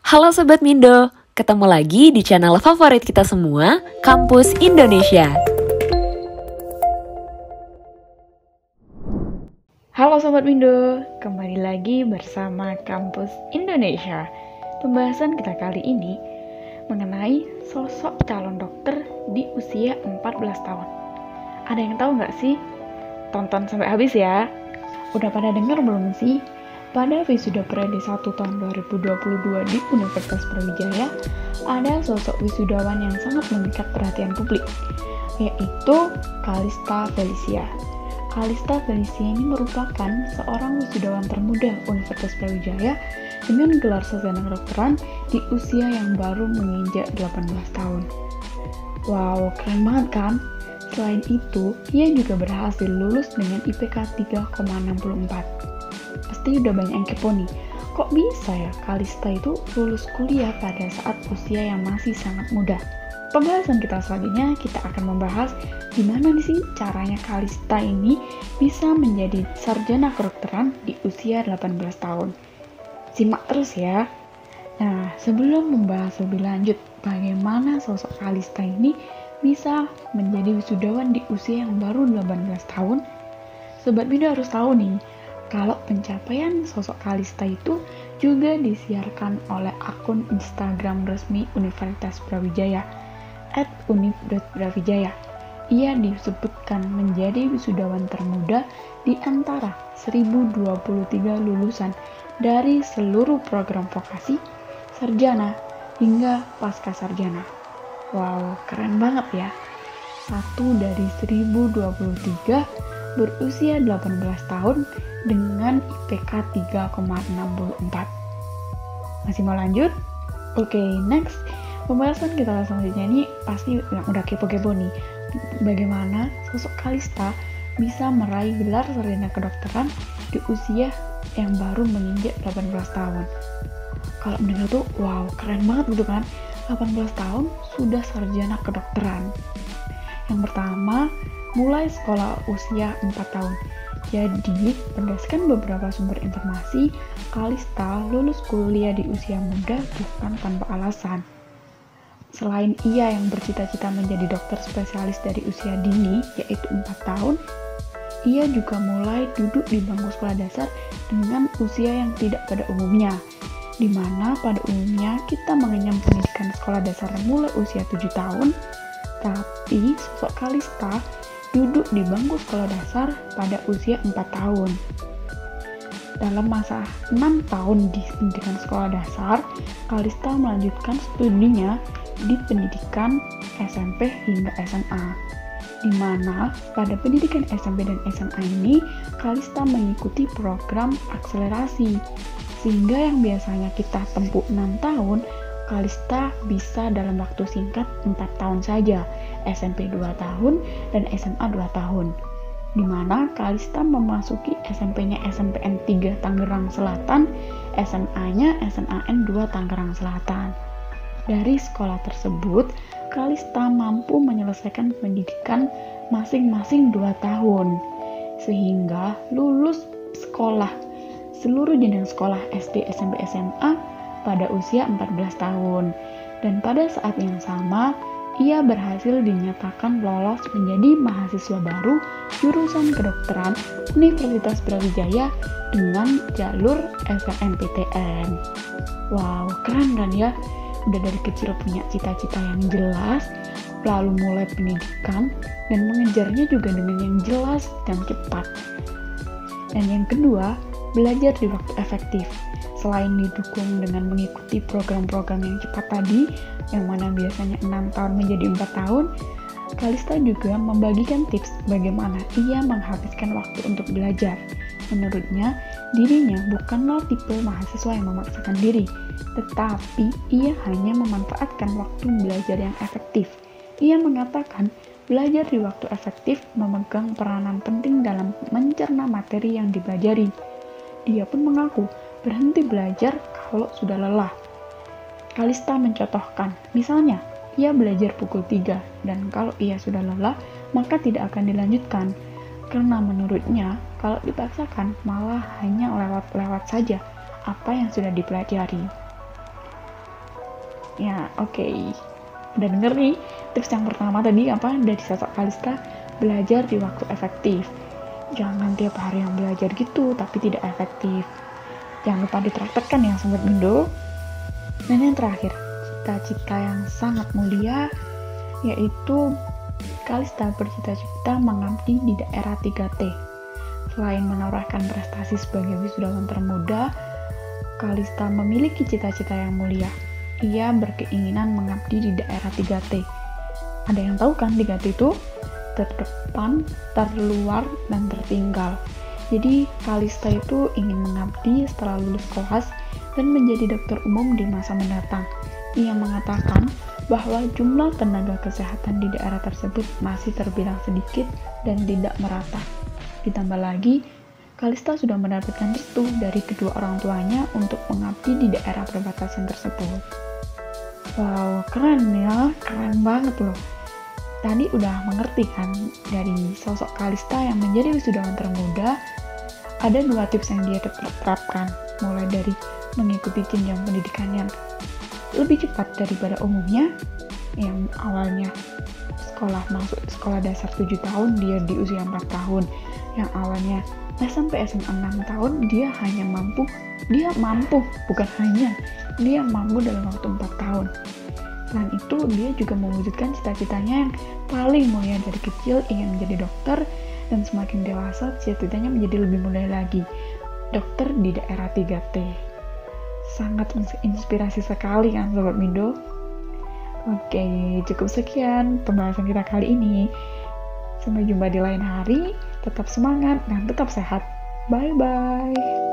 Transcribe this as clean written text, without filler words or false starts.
Halo Sobat Mindo, ketemu lagi di channel favorit kita semua, Kampus Indonesia. Halo Sobat Mindo, kembali lagi bersama Kampus Indonesia. Pembahasan kita kali ini mengenai sosok calon dokter di usia 14 tahun. Ada yang tahu nggak sih? Tonton sampai habis ya. Udah pada dengar belum sih? Pada wisuda periode 1 tahun 2022 di Universitas Brawijaya, ada sosok wisudawan yang sangat memikat perhatian publik, yaitu Kalista Felicia. Kalista Felicia ini merupakan seorang wisudawan termuda Universitas Brawijaya dengan gelar sarjana kedokteran di usia yang baru menginjak 18 tahun. Wow, keren banget kan? Selain itu, ia juga berhasil lulus dengan IPK 3,64. Pasti udah banyak yang kepo nih, kok bisa ya Kalista itu lulus kuliah pada saat usia yang masih sangat muda? Pembahasan kita selanjutnya, kita akan membahas gimana nih sih caranya Kalista ini bisa menjadi sarjana kedokteran di usia 18 tahun. Simak terus ya. Nah, sebelum membahas lebih lanjut bagaimana sosok Kalista ini bisa menjadi wisudawan di usia yang baru 18 tahun, Sobat Mindo harus tahu nih, kalau pencapaian sosok Kalista itu juga disiarkan oleh akun Instagram resmi Universitas Brawijaya @univ.brawijaya. Ia disebutkan menjadi wisudawan termuda di antara 1023 lulusan dari seluruh program vokasi, sarjana, hingga pasca sarjana. Wow, keren banget ya. Satu dari 1023 berusia 18 tahun dengan IPK 3,64. Masih mau lanjut? Oke, next. Pembahasan kita selanjutnya ini pasti yang udah kepo-kepo nih. Bagaimana sosok Kalista bisa meraih gelar sarjana kedokteran di usia yang baru menginjak 18 tahun. Kalau mendengar tuh, wow, keren banget gitu kan. 18 tahun sudah sarjana kedokteran. Yang pertama, mulai sekolah usia 4 tahun. Jadi, berdasarkan beberapa sumber informasi, Kalista lulus kuliah di usia muda bukan tanpa alasan. Selain ia yang bercita-cita menjadi dokter spesialis dari usia dini, yaitu 4 tahun, ia juga mulai duduk di bangku sekolah dasar dengan usia yang tidak pada umumnya, di mana pada umumnya kita mengenyam pendidikan sekolah dasar mulai usia 7 tahun, tapi sosok Kalista duduk di bangku sekolah dasar pada usia 4 tahun. Dalam masa 6 tahun di pendidikan sekolah dasar, Kalista melanjutkan studinya di pendidikan SMP hingga SMA, di mana pada pendidikan SMP dan SMA ini, Kalista mengikuti program akselerasi, sehingga yang biasanya kita tempuh 6 tahun, Kalista bisa dalam waktu singkat 4 tahun saja, SMP 2 tahun dan SMA 2 tahun. Di mana Kalista memasuki SMP-nya SMPN 3 Tangerang Selatan, SMA-nya SMAN 2 Tangerang Selatan. Dari sekolah tersebut, Kalista mampu menyelesaikan pendidikan masing-masing 2 tahun, sehingga lulus sekolah seluruh jenjang sekolah SD, SMP, SMA pada usia 14 tahun. Dan pada saat yang sama, ia berhasil dinyatakan lolos menjadi mahasiswa baru jurusan kedokteran Universitas Brawijaya dengan jalur SNMPTN. Wow, keren kan ya? Udah dari kecil punya cita-cita yang jelas, lalu mulai pendidikan dan mengejarnya juga dengan yang jelas dan cepat. Dan yang kedua, belajar di waktu efektif. Selain didukung dengan mengikuti program-program yang cepat tadi, yang mana biasanya 6 tahun menjadi 4 tahun, Kalista juga membagikan tips bagaimana ia menghabiskan waktu untuk belajar. Menurutnya, dirinya bukanlah tipe mahasiswa yang memaksakan diri, tetapi ia hanya memanfaatkan waktu belajar yang efektif. Ia mengatakan, belajar di waktu efektif memegang peranan penting dalam mencerna materi yang dipelajari. Dia pun mengaku berhenti belajar kalau sudah lelah. Kalista mencontohkan, misalnya, ia belajar pukul 3, dan kalau ia sudah lelah, maka tidak akan dilanjutkan. Karena menurutnya, kalau dipaksakan, malah hanya lewat-lewat saja apa yang sudah dipelajari. Ya, oke. Udah denger nih, tips yang pertama tadi apa? Dari sosok Kalista, belajar di waktu efektif. Jangan tiap hari yang belajar gitu, tapi tidak efektif. Jangan lupa dipraktekkan ya, Sobat Mindo. Dan yang terakhir, cita-cita yang sangat mulia, yaitu Kalista bercita-cita mengabdi di daerah 3T. Selain menorehkan prestasi sebagai wisudawan termuda, Kalista memiliki cita-cita yang mulia. Ia berkeinginan mengabdi di daerah 3T. Ada yang tahu kan 3T itu? Terdepan, terluar, dan tertinggal. Jadi Kalista itu ingin mengabdi setelah lulus kelas dan menjadi dokter umum di masa mendatang. Ia mengatakan bahwa jumlah tenaga kesehatan di daerah tersebut masih terbilang sedikit dan tidak merata. Ditambah lagi, Kalista sudah mendapatkan restu dari kedua orang tuanya untuk mengabdi di daerah perbatasan tersebut. Wow, keren ya, keren banget loh. Tadi udah mengerti kan dari sosok Kalista yang menjadi wisudawan termuda, ada 2 tips yang dia terapkan, mulai dari mengikuti jenjang pendidikan yang lebih cepat daripada umumnya, yang awalnya masuk sekolah dasar 7 tahun, dia di usia 4 tahun, yang awalnya sampai SMA 6 tahun, dia mampu dalam waktu 4 tahun. Selain itu, dia juga mewujudkan cita-citanya yang paling mulia dari kecil, ingin menjadi dokter, dan semakin dewasa, cita-citanya menjadi lebih mulia lagi, dokter di daerah 3T. Sangat menginspirasi sekali kan, Sobat Mindo? Oke, cukup sekian pembahasan kita kali ini. Sampai jumpa di lain hari, tetap semangat dan tetap sehat. Bye-bye.